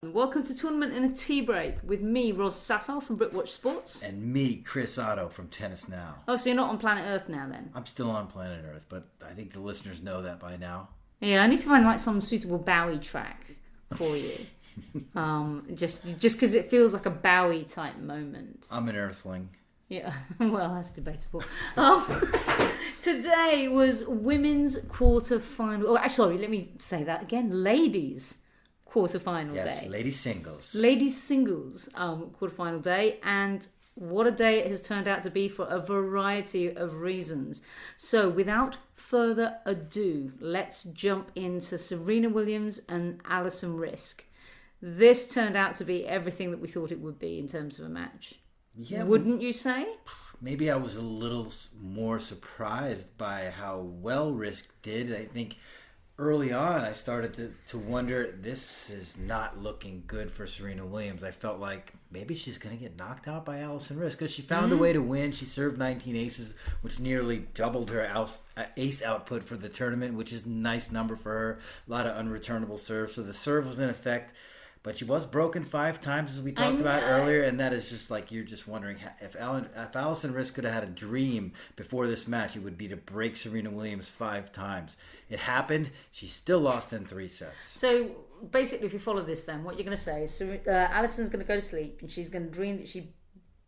Welcome to Tournament in a TeaBreak with me, Ros Satar from Britwatch Sports. And me, Chris Oddo from Tennis Now. Oh, so you're not on planet Earth now then? I'm still on planet Earth, but I think the listeners know that by now. Yeah, I need to find like some suitable Bowie track for you. Just because it feels like a Bowie type moment. I'm an Earthling. Yeah, well, that's debatable. Today was women's quarter-final. Oh, actually, let me say that again. Ladies' quarter-final day. Yes, ladies singles. Ladies singles quarter-final day, and what a day it has turned out to be for a variety of reasons. So without further ado, let's jump into Serena Williams and Alison Riske. This turned out to be everything that we thought it would be in terms of a match. Yeah, wouldn't you say? Maybe I was a little more surprised by how well Riske did. I think early on, I started to wonder, this is not looking good for Serena Williams. I felt like maybe she's going to get knocked out by Alison Riske because she found a way to win. She served 19 aces, which nearly doubled her ace output for the tournament, which is a nice number for her. A lot of unreturnable serves. So the serve was in effect. But she was broken 5 times, as we talked about earlier, and that is just like, you're just wondering, if Alison Riske could have had a dream before this match, it would be to break Serena Williams 5 times. It happened. She still lost in 3 sets. So basically, if you follow this, then what you're going to say is Alison's going to go to sleep, and she's going to dream that she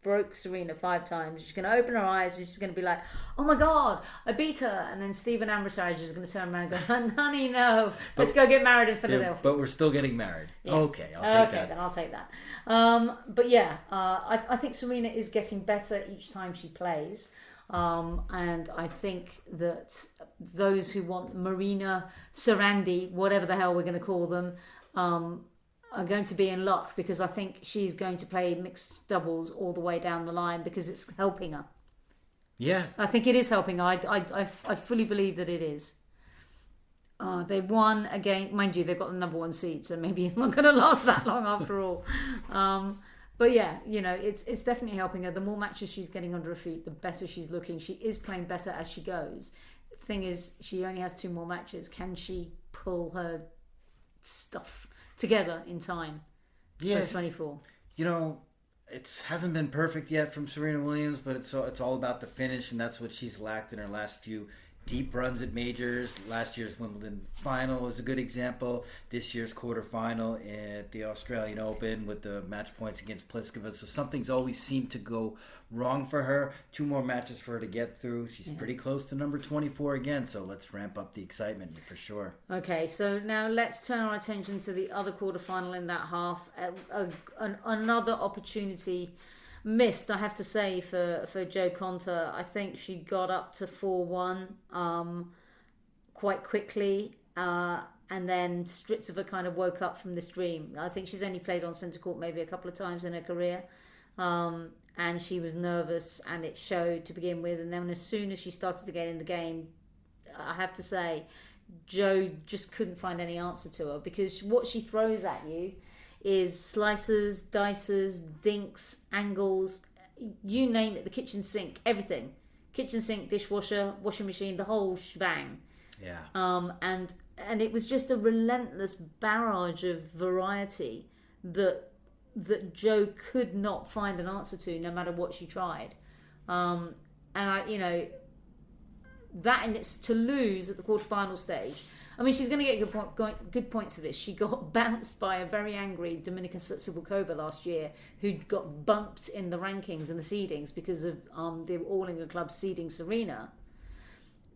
broke Serena 5 times. She's going to open her eyes and she's going to be like, oh my god, I beat her. And then Stephen Ambrosage is going to turn around and go, honey, no, let's go get married in Philadelphia. But we're still getting married. Yeah. Okay, I'll take that. Then I'll take that. But yeah, I think Serena is getting better each time she plays. And I think that those who want Marina Sarandi, whatever the hell we're going to call them, are going to be in luck, because I think she's going to play mixed doubles all the way down the line because it's helping her. Yeah. I think it is helping her. I fully believe that it is. They won again. Mind you, they've got the number 1 seed, so maybe it's not going to last that long after all. But yeah, you know, it's definitely helping her. The more matches she's getting under her feet, the better she's looking. She is playing better as she goes. The thing is, she only has 2 more matches. Can she pull her stuff together in time for 24? You know, it hasn't been perfect yet from Serena Williams, but it's all about the finish, and that's what she's lacked in her last few deep runs at majors. Last year's Wimbledon final was a good example. This year's quarterfinal at the Australian Open with the match points against Pliskova. So something's always seemed to go wrong for her. 2 more matches for her to get through. She's pretty close to number 24 again, so let's ramp up the excitement for sure. Okay, so now let's turn our attention to the other quarterfinal in that half. Another opportunity missed, I have to say, for Jo Konta. I think she got up to 4-1 quite quickly, and then Strycova kind of woke up from this dream. I think she's only played on centre court maybe a couple of times in her career, and she was nervous, and it showed to begin with. And then as soon as she started to get in the game, I have to say, Jo just couldn't find any answer to her, because what she throws at you is slices, dices, dinks, angles, you name it, the kitchen sink, everything. Kitchen sink, dishwasher, washing machine, the whole shebang. Yeah. And it was just a relentless barrage of variety that Jo could not find an answer to, no matter what she tried. And I, you know, that, and it's to lose at the quarterfinal stage. I mean, she's going to get good points for this. She got bounced by a very angry Dominika Cibulkova last year, who got bumped in the rankings and the seedings because of the All England club seeding Serena.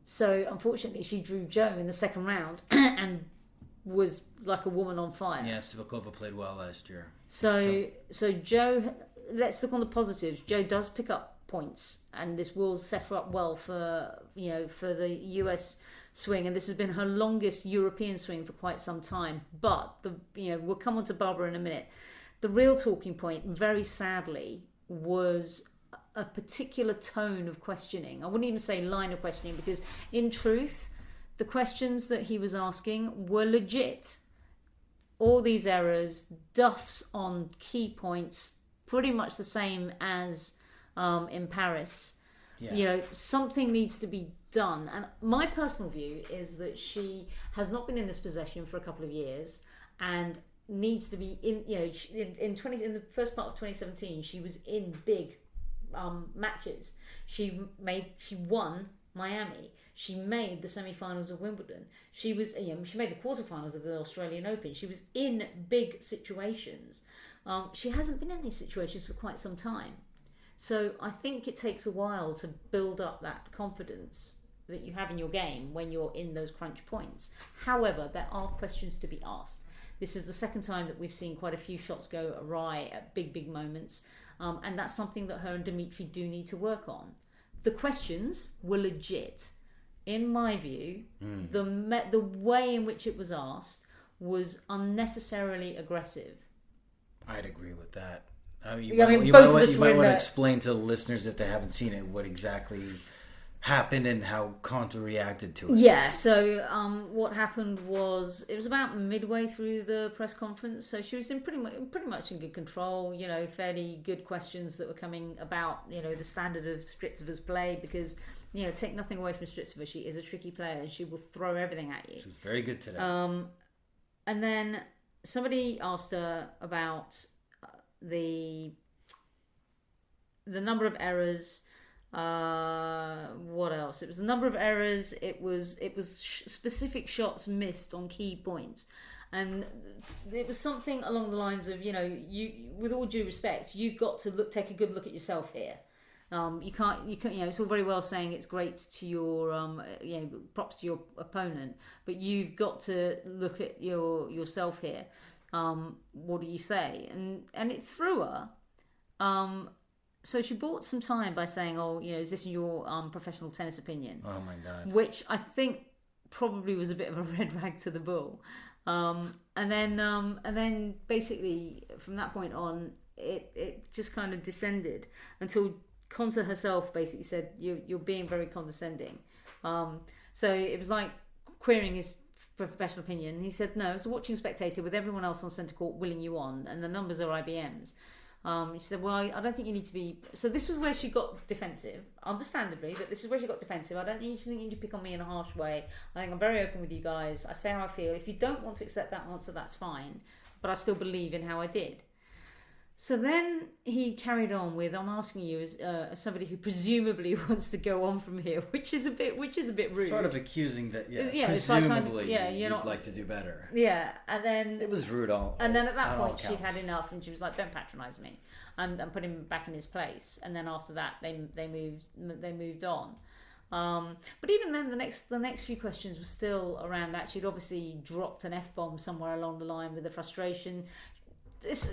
So, unfortunately, she drew Jo in the second round and was like a woman on fire. Yeah, Cibulkova played well last year. So Jo, let's look on the positives. Jo does pick up points, and this will set her up well for the US swing, and this has been her longest European swing for quite some time. But we'll come on to Barbara in a minute. The real talking point, very sadly, was a particular tone of questioning. I wouldn't even say line of questioning, because in truth, the questions that he was asking were legit. All these errors, duffs on key points, pretty much the same as in Paris. Yeah. Something needs to be done. And my personal view is that she has not been in this possession for a couple of years, and needs to be in. In the first part of 2017, she was in big matches. She won Miami. She made the semi-finals of Wimbledon. She made the quarterfinals of the Australian Open. She was in big situations. She hasn't been in these situations for quite some time. So I think it takes a while to build up that confidence that you have in your game when you're in those crunch points. However, there are questions to be asked. This is the second time that we've seen quite a few shots go awry at big moments. And that's something that her and Dimitri do need to work on. The questions were legit. In my view, the way in which it was asked was unnecessarily aggressive. I'd agree with that. You might want to explain to the listeners, if they haven't seen it, what exactly happened and how Konta reacted to it. Yeah, so what happened was, it was about midway through the press conference, so she was in pretty much in good control, fairly good questions that were coming about, the standard of Stritzova's play, because, take nothing away from Strittzova, she is a tricky player and she will throw everything at you. She was very good today. And then somebody asked her about the number of errors. What else? It was the number of errors. It was specific shots missed on key points, and it was something along the lines of, you, with all due respect, you've got to take a good look at yourself here. You can't. It's all very well saying it's great to your, props to your opponent, but you've got to look at yourself here. What do you say? And it threw her. So she bought some time by saying, is this your professional tennis opinion? Oh my God. Which I think probably was a bit of a red rag to the bull. And then basically from that point on, it just kind of descended until Konta herself basically said, you're being very condescending. So it was like querying his professional opinion. He said, no, it's a watching spectator with everyone else on centre court willing you on, and the numbers are IBMs. She said, well, I don't think you need to be... So this was where she got defensive, understandably, but this is where she got defensive. I don't think you need to pick on me in a harsh way. I think I'm very open with you guys. I say how I feel. If you don't want to accept that answer, that's fine. But I still believe in how I did. So then he carried on with, I'm asking you as somebody who presumably wants to go on from here, which is a bit rude. Sort of accusing that, presumably you'd like to do better. Yeah, and then... It was rude And then at that point she'd had enough, and she was like, don't patronise me, and put him back in his place. And then after that, they moved on. But even then, the next few questions were still around that. She'd obviously dropped an F-bomb somewhere along the line with the frustration.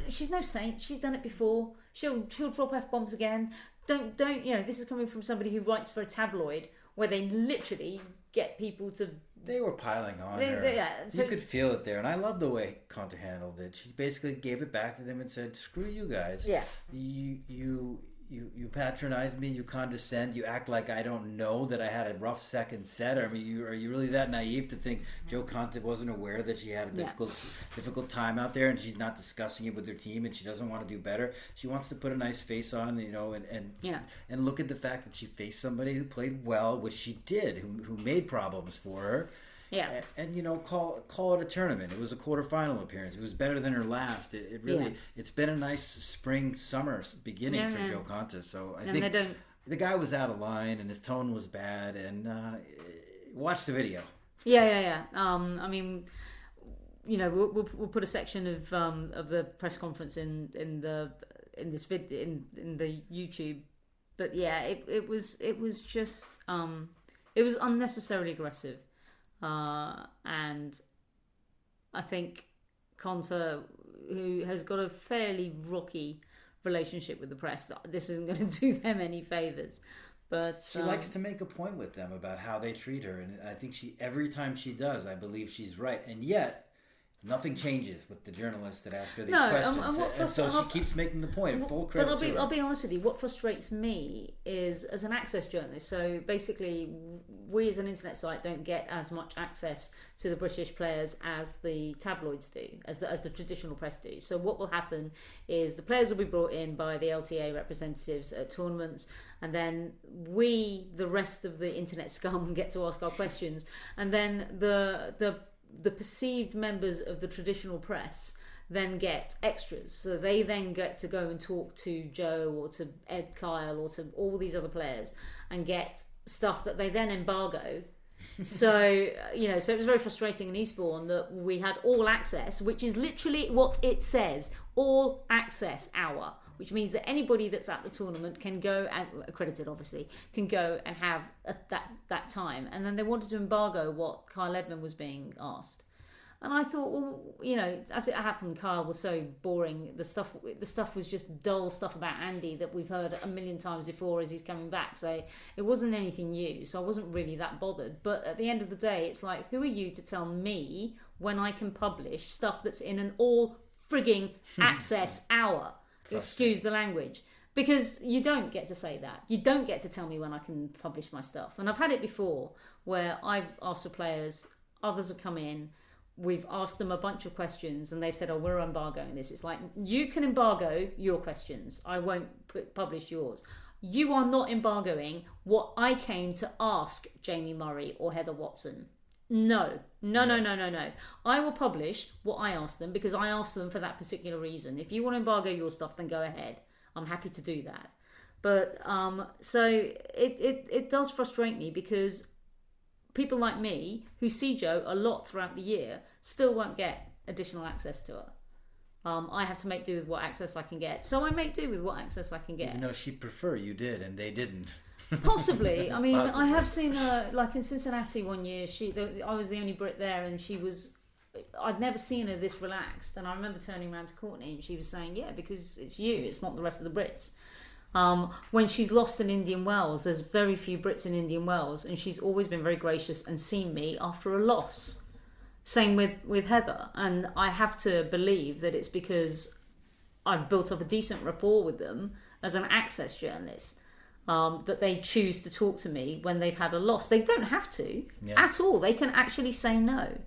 She's no saint. She's done it before. She'll drop F-bombs again. Don't this is coming from somebody who writes for a tabloid where they literally get people to... They were piling on her. So you could feel it there. And I love the way Konta handled it. She basically gave it back to them and said, screw you guys. Yeah. You patronize me, you condescend, you act like I don't know that I had a rough second set. Are you really that naive to think Jo Konta wasn't aware that she had a difficult time out there, and she's not discussing it with her team, and she doesn't want to do better? She wants to put a nice face on, and look at the fact that she faced somebody who played well, which she did, who made problems for her. Yeah, and call it a tournament. It was a quarterfinal appearance. It was better than her last. It really, it's been a nice summer beginning for Jo Konta. So I think the guy was out of line and his tone was bad. And watch the video. Yeah. I mean, we'll put a section of the press conference in the YouTube. But yeah, it was just it was unnecessarily aggressive. And I think Konta, who has got a fairly rocky relationship with the press, this isn't going to do them any favours. But she likes to make a point with them about how they treat her, and I think every time she does, I believe she's right. And yet, nothing changes with the journalists that ask her these questions. And so she keeps making the point. Full credit to her. I'll be honest with you. What frustrates me is, as an access journalist, so basically we as an internet site don't get as much access to the British players as the tabloids do, as the traditional press do. So what will happen is the players will be brought in by the LTA representatives at tournaments, and then we, the rest of the internet scum, get to ask our questions, and then the perceived members of the traditional press then get extras. So they then get to go and talk to Joe or to Ed Kyle or to all these other players and get stuff that they then embargo. So, so it was very frustrating in Eastbourne that we had all access, which is literally what it says, all access hour, which means that anybody that's at the tournament can go, and accredited obviously, can go and have that time. And then they wanted to embargo what Kyle Edmund was being asked. And I thought, well, as it happened, Kyle was so boring. The stuff was just dull stuff about Andy that we've heard a million times before as he's coming back. So it wasn't anything new. So I wasn't really that bothered. But at the end of the day, it's like, who are you to tell me when I can publish stuff that's in an all frigging access hour? Excuse the language. Because you don't get to say that. You don't get to tell me when I can publish my stuff. And I've had it before where I've asked for players, others have come in, we've asked them a bunch of questions and they've said, we're embargoing this. It's like, you can embargo your questions. I won't publish yours. You are not embargoing what I came to ask Jamie Murray or Heather Watson. No. I will publish what I asked them because I asked them for that particular reason. If you want to embargo your stuff, then go ahead. I'm happy to do that. But so it does frustrate me because people like me who see Jo a lot throughout the year still won't get additional access to her. I have to make do with what access I can get. So I make do with what access I can get. Even though she'd prefer you did and they didn't. Possibly. I mean, Possibly. I have seen her, like in Cincinnati one year, I was the only Brit there and I'd never seen her this relaxed. And I remember turning around to Courtney and she was saying, yeah, because it's you, it's not the rest of the Brits. When she's lost in Indian Wells, there's very few Brits in Indian Wells, and she's always been very gracious and seen me after a loss. Same with Heather, and I have to believe that it's because I've built up a decent rapport with them as an access journalist, that they choose to talk to me when they've had a loss. They don't have to at all. They can actually say no.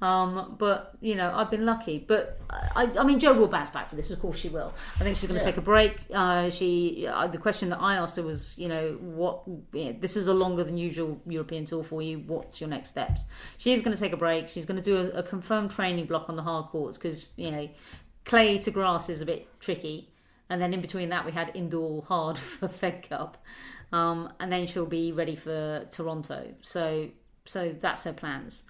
But I've been lucky. But I mean, Jo will bounce back for this. Of course, she will. I think she's going to take a break. The question that I asked her was, this is a longer than usual European tour for you. What's your next steps? She's going to take a break. She's going to do a confirmed training block on the hard courts because clay to grass is a bit tricky. And then in between that, we had indoor hard for Fed Cup, and then she'll be ready for Toronto. So that's her plans.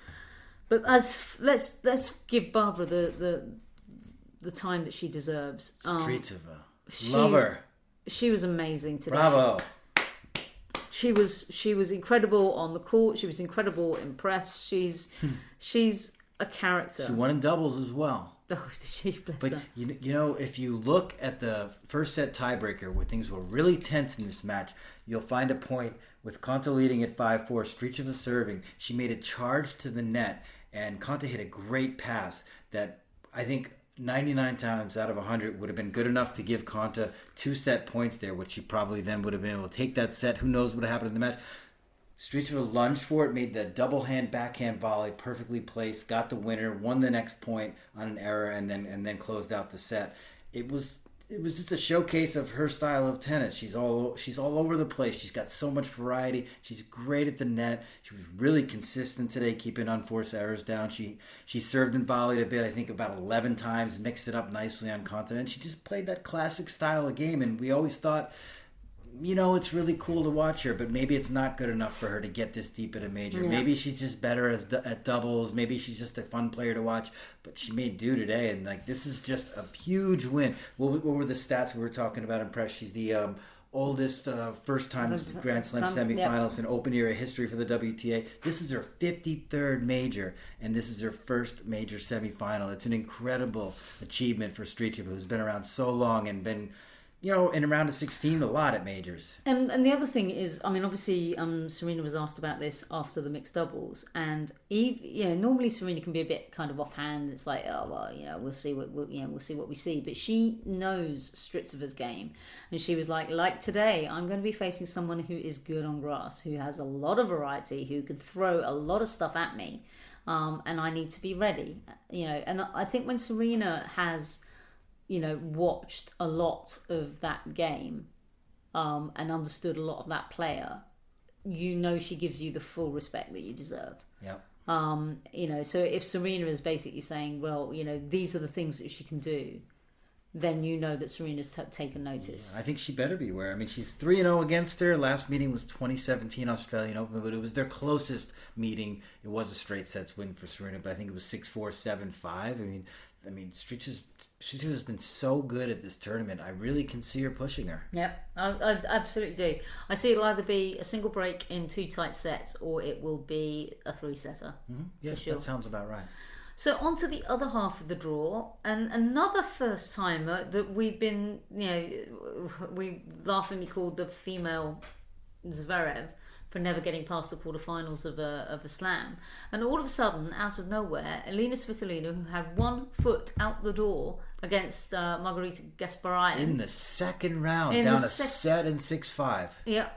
But let's give Barbara the time that she deserves. Streetsova, love her. She was amazing today. Bravo. She was incredible on the court. She was incredible in press. She's a character. She won in doubles as well. Oh, she bless but her. If you look at the first set tiebreaker where things were really tense in this match, you'll find a point with Konta leading at 5-4, Streetsova serving. She made a charge to the net, and Konta hit a great pass that I think 99 times out of 100 would have been good enough to give Konta 2 set points there, which she probably then would have been able to take that set. Who knows what would have happened in the match. Streetsova lunged for it, made the double hand backhand volley perfectly placed, got the winner, won the next point on an error, and then closed out the set. It was just a showcase of her style of tennis. She's all over the place. She's got so much variety. She's great at the net. She was really consistent today, keeping unforced errors down. She served and volleyed a bit, I think about 11 times, mixed it up nicely on Konta, and she just played that classic style of game. And we always thought, it's really cool to watch her, but maybe it's not good enough for her to get this deep at a major. Yeah. Maybe she's just better at doubles. Maybe she's just a fun player to watch. But she made do today, and this is just a huge win. What were the stats we were talking about in press? She's the oldest first-time Grand Slam semifinalist in Open Era history for the WTA. This is her 53rd major, and this is her first major semifinal. It's an incredible achievement for Streetsova, who's been around so long and been in a round of 16, a lot at majors. And the other thing is, I mean, obviously, Serena was asked about this after the mixed doubles, and normally Serena can be a bit kind of offhand. It's like, we'll see what we see. But she knows Stritzova's game, and she was like today, I'm going to be facing someone who is good on grass, who has a lot of variety, who could throw a lot of stuff at me, and I need to be ready. And I think when Serena has watched a lot of that game and understood a lot of that player, she gives you the full respect that you deserve. Yeah. So if Serena is basically saying, well, these are the things that she can do, then you know that Serena's taken notice. Yeah, I think she better be aware. I mean, she's 3-0 against her. Last meeting was 2017 Australian Open, but it was their closest meeting. It was a straight sets win for Serena, but I think it was 6-4, 7-5. I mean, Svitolina has been so good at this tournament. I really can see her pushing her. Yep, I absolutely do. I see it'll either be a single break in 2 tight sets, or it will be a 3-setter. Mm-hmm. Yeah, for sure. That sounds about right. So on to the other half of the draw, and another first timer that we've been, we laughingly called the female Zverev for never getting past the quarterfinals of a slam. And all of a sudden, out of nowhere, Elina Svitolina, who had 1 foot out the door against Margarita Gasparyan in the second round, down a set in 6-5. Yeah,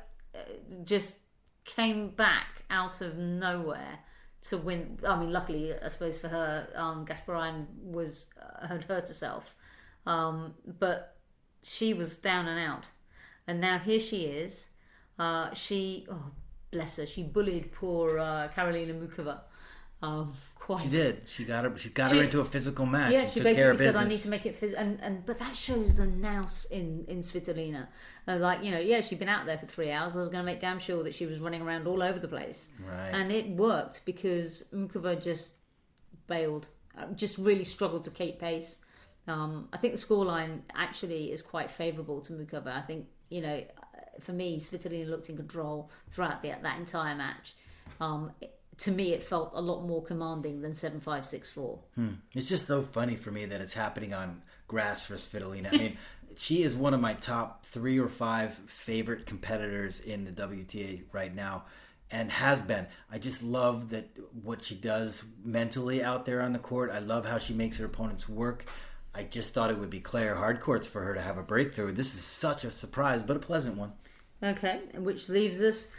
just came back out of nowhere to win. I mean, luckily, I suppose for her, Gasparyan had hurt herself, but she was down and out, and now here she is. Bless her, she bullied poor Karolina Muchova. Quite. She did. She got her into a physical match. Yeah, she basically said, "I need to to make it physical." But that shows the nous in Svitolina. She'd been out there for 3 hours. I was going to make damn sure that she was running around all over the place. Right. And it worked because Muchova just bailed, just really struggled to keep pace. I think the scoreline actually is quite favourable to Muchova. I think for me, Svitolina looked in control throughout that entire match. To me, it felt a lot more commanding than 7-5, 6-4. It's just so funny for me that it's happening on grass for Svitolina. I mean, she is one of my top 3 or 5 favorite competitors in the WTA right now, and has been. I just love what she does mentally out there on the court. I love how she makes her opponents work. I just thought it would be clay or hard courts for her to have a breakthrough. This is such a surprise, but a pleasant one. Okay, which leaves us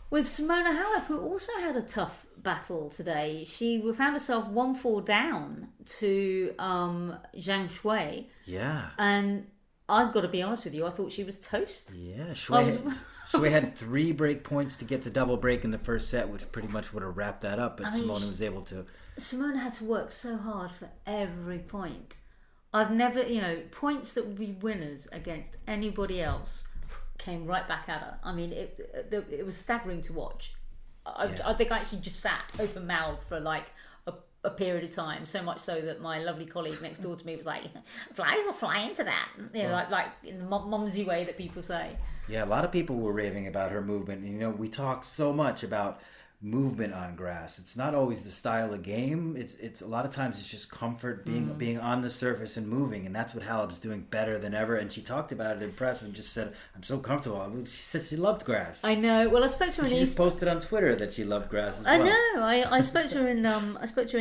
with Simona Halep, who also had a tough battle today. She found herself 1-4 down to Zhang Shui. Yeah. And I've got to be honest with you, I thought she was toast. Yeah, Shui had 3 break points to get the double break in the first set, which pretty much would have wrapped that up, but Simona was able to. Simona had to work so hard for every point. I've never, points that would be winners against anybody else came right back at her. I mean, it was staggering to watch. I think I actually just sat open mouthed for like a period of time, so much so that my lovely colleague next door to me was like, "Flies will fly into that," like in the mumsy way that people say. Yeah, a lot of people were raving about her movement. We talk so much about movement on grass. It's not always the style of game. It's a lot of times it's just comfort, being on the surface and moving, and that's what Halep's doing better than ever. And she talked about it in press and just said, "I'm so comfortable." She said she loved grass. I know. Well, I spoke to her. She just posted on Twitter that she loved grass as well. I know. I spoke to her in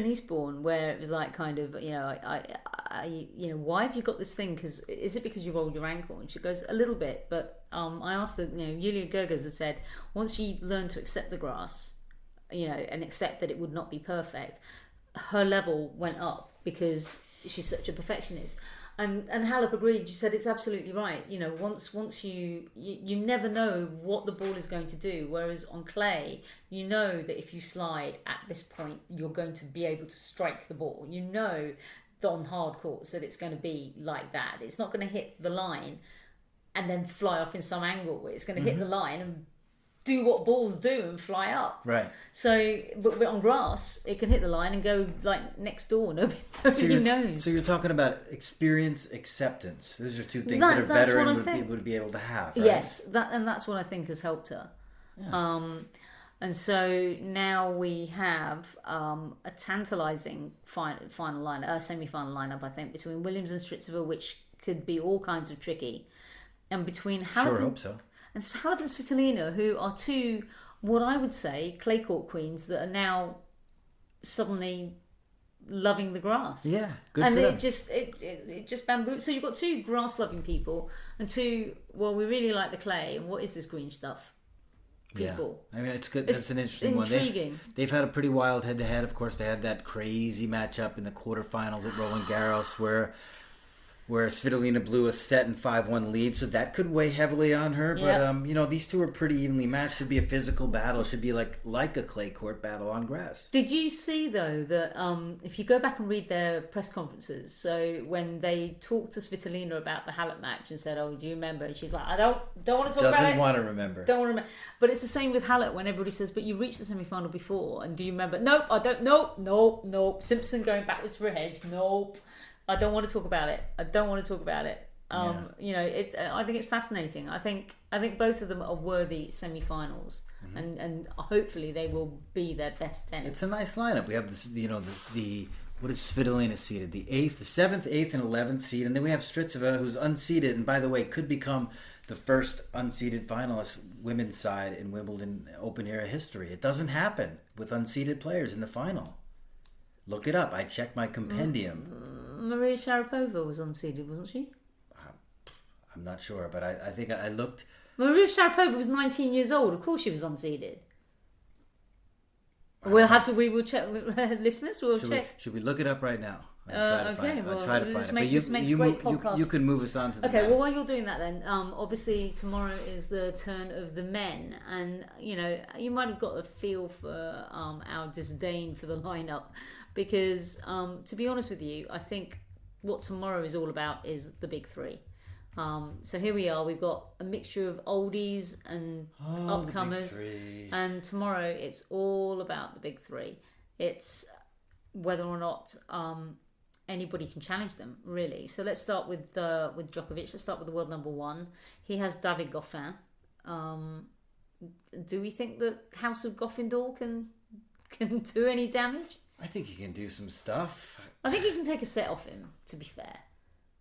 Eastbourne, where it was like kind of why have you got this thing? Because is it because you rolled your ankle? And she goes, a little bit, but I asked her. Yulia Gerges has said once she learned to accept the grass, and accept that it would not be perfect, her level went up because she's such a perfectionist. And Halep agreed. She said it's absolutely right. Once you never know what the ball is going to do. Whereas on clay, you know that if you slide at this point, you're going to be able to strike the ball. On hard courts that it's going to be like that. It's not going to hit the line and then fly off in some angle. It's going to hit the line and do what balls do and fly up. Right. So, but on grass, it can hit the line and go like next door. Nobody knows. So you're talking about experience, acceptance. Those are 2 things that a veteran would be able to have. Right? Yes, that's what I think has helped her. Yeah. And so now we have a tantalising semi-final lineup, I think, between Williams and Strycova, which could be all kinds of tricky, and between Halep. Sure, hope so. And Halep and Svitolina, who are 2, what I would say, clay court queens that are now suddenly loving the grass. Yeah, good for them. And it just bamboo. So you've got 2 grass-loving people and 2, well, we really like the clay, and what is this green stuff? People. Yeah. I mean, it's good. That's an interesting one. They've had a pretty wild head-to-head. Of course, they had that crazy matchup in the quarterfinals at Roland Garros where where Svitolina blew a set and 5-1 lead, so that could weigh heavily on her. But these two are pretty evenly matched. Should be a physical battle. Should be like a clay court battle on grass. Did you see though that if you go back and read their press conferences, so when they talked to Svitolina about the Halep match and said, "Oh, do you remember?" and she's like, "I don't want to talk about it. Doesn't want to remember. Don't want to remember." But it's the same with Halep when everybody says, "But you reached the semi-final before, and do you remember?" Nope, I don't. Nope. Simpson going backwards for a hedge. Nope. I don't want to talk about it. It's. I think it's fascinating. I think both of them are worthy semi-finals, and hopefully they will be their best tennis. It's a nice lineup. We have this, what is Svitolina seeded? The 7th, 8th, and 11th seed, and then we have Strycova, who's unseeded, and by the way, could become the first unseeded finalist women's side in Wimbledon Open era history. It doesn't happen with unseeded players in the final. Look it up. I checked my compendium. Maria Sharapova was unseeded, wasn't she? I'm not sure, but I think I looked. Maria Sharapova was 19 years old. Of course she was unseeded. We will check. Listeners, we'll check. Should we look it up right now? I'll try to find it. This makes great podcast. You can move us on to the Okay, well, while you're doing that then, obviously tomorrow is the turn of the men, and you might have got a feel for our disdain for the lineup, because to be honest with you, I think what tomorrow is all about is the big three. So here we are. We've got a mixture of oldies and upcomers, and tomorrow it's all about the big three. It's whether or not anybody can challenge them, really. So let's start with Djokovic. Let's start with the world number one. He has David Goffin. Do we think the House of Goffindor can do any damage? I think he can do some stuff. I think he can take a set off him, to be fair.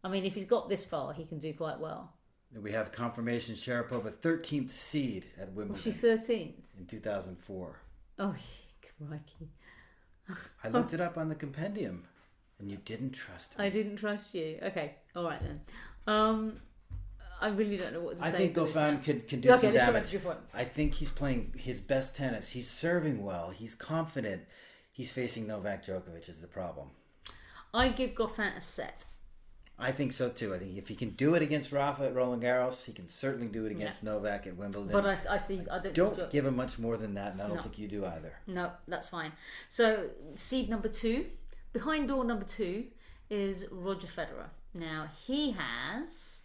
I mean, if he's got this far, he can do quite well. We have confirmation Sharapova 13th seed at Wimbledon. Was she 13th? In 2004. Oh, crikey. I looked it up on the compendium, and you didn't trust me. I didn't trust you. Okay, all right then. I really don't know what to say. I think Goffin can do some damage. Let's go back to your point. I think he's playing his best tennis. He's serving well. He's confident. He's facing Novak Djokovic is the problem. I give Goffin a set. I think so too. I think if he can do it against Rafa at Roland Garros, he can certainly do it against Novak at Wimbledon. But I don't give him much more than that, and I don't think you do either. No, that's fine. So seed number 2, behind door number 2 is Roger Federer. Now he has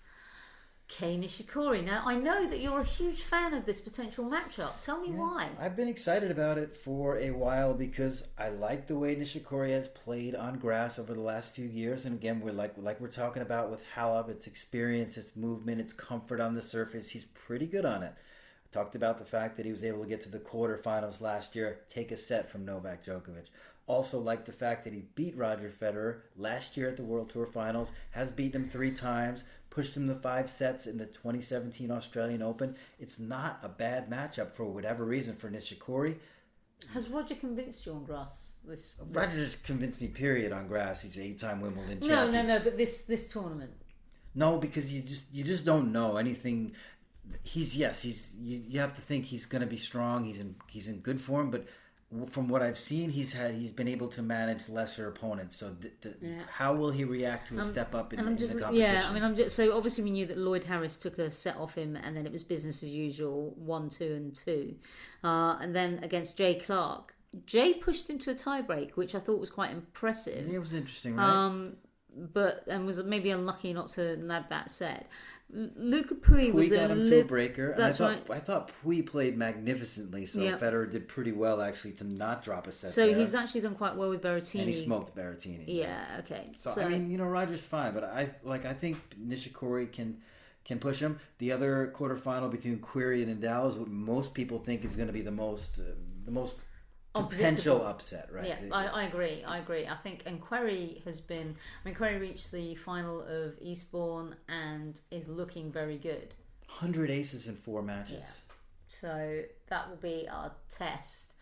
Kei Nishikori. Now I know that you're a huge fan of this potential matchup. Tell me why. I've been excited about it for a while because I like the way Nishikori has played on grass over the last few years. And again, we're talking about with Halep, its experience, its movement, its comfort on the surface. He's pretty good on it. I talked about the fact that he was able to get to the quarterfinals last year, take a set from Novak Djokovic. Also like the fact that he beat Roger Federer last year at the World Tour Finals, has beaten him 3 times, pushed him to 5 sets in the 2017 Australian Open. It's not a bad matchup for whatever reason for Nishikori. Has Roger convinced you on grass? Roger just convinced me, period, on grass. He's 8-time Wimbledon champion. No, but this tournament. No, because you just don't know anything. You have to think he's going to be strong. He's in good form, but from what I've seen, he's been able to manage lesser opponents. So how will he react to a step up in the competition? Yeah, I mean, so obviously we knew that Lloyd Harris took a set off him, and then it was business as usual, 1-2 and 2, and then against Jay Clark, Jay pushed him to a tiebreak, which I thought was quite impressive. Yeah, it was interesting, right? But was maybe unlucky not to nab that set. Luca Pouille was got him to a breaker. That's I thought Pouille played magnificently, so Federer did pretty well actually to not drop a set. So he's actually done quite well with Berrettini. And he smoked Berrettini. Yeah, okay. So I mean, Roger's fine, but I think Nishikori can push him. The other quarterfinal between Querrey and Nadal is what most people think is going to be the most potential upset, right? Yeah, I agree. I think, and Querrey Querrey reached the final of Eastbourne and is looking very good. 100 aces in 4 matches. Yeah. So that will be our test.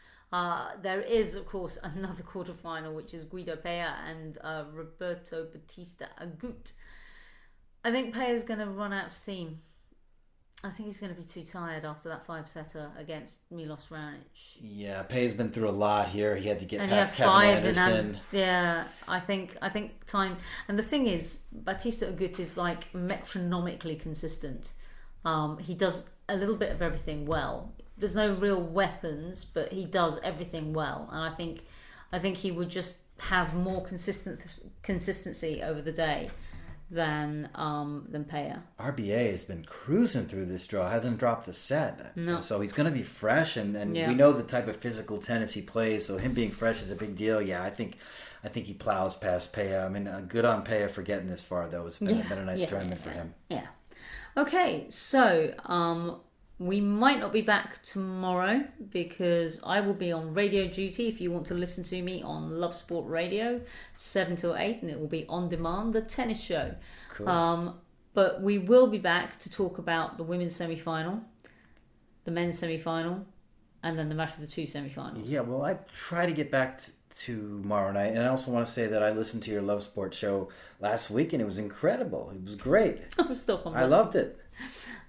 There is, of course, another quarterfinal, which is Guido Pella and Roberto Bautista Agut. I think Pella's going to run out of steam. I think he's going to be too tired after that 5-setter against Milos Raonic. Yeah, Pea's been through a lot here. He had to get And past he had Kevin 5 Anderson. yeah, I think time. And the thing is, Bautista Agut is like metronomically consistent. He does a little bit of everything well. There's no real weapons, but he does everything well. And I think he would just have more consistency over the day than Peja. RBA has been cruising through this draw, hasn't dropped a set. No. So he's going to be fresh, and Yeah. we know the type of physical tennis he plays, so him being fresh is a big deal. Yeah, I think he plows past Peja. I mean, good on Peja for getting this far, though. It's been a nice tournament for him. Yeah. Okay, so we might not be back tomorrow because I will be on radio duty if you want to listen to me on Love Sport Radio, 7 till 8, and it will be on demand, the tennis show. Cool. But we will be back to talk about the women's semi-final, the men's semi-final, and then the match of the 2 semi-finals. Yeah, well, I try to get back tomorrow night, and I also want to say that I listened to your Love Sport show last week, and it was incredible. It was great. Stop on that. I loved it.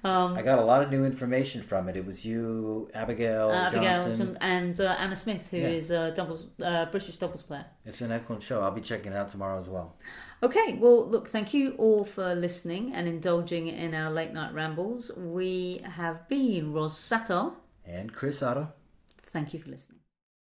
I got a lot of new information from it. It was you, Abigail Johnson, and Anna Smith, who is a British doubles player. It's an excellent show. I'll be checking it out tomorrow as well. Okay, well, look, thank you all for listening and indulging in our late night rambles. We have been Ros Satar And Chris Otto. Thank you for listening.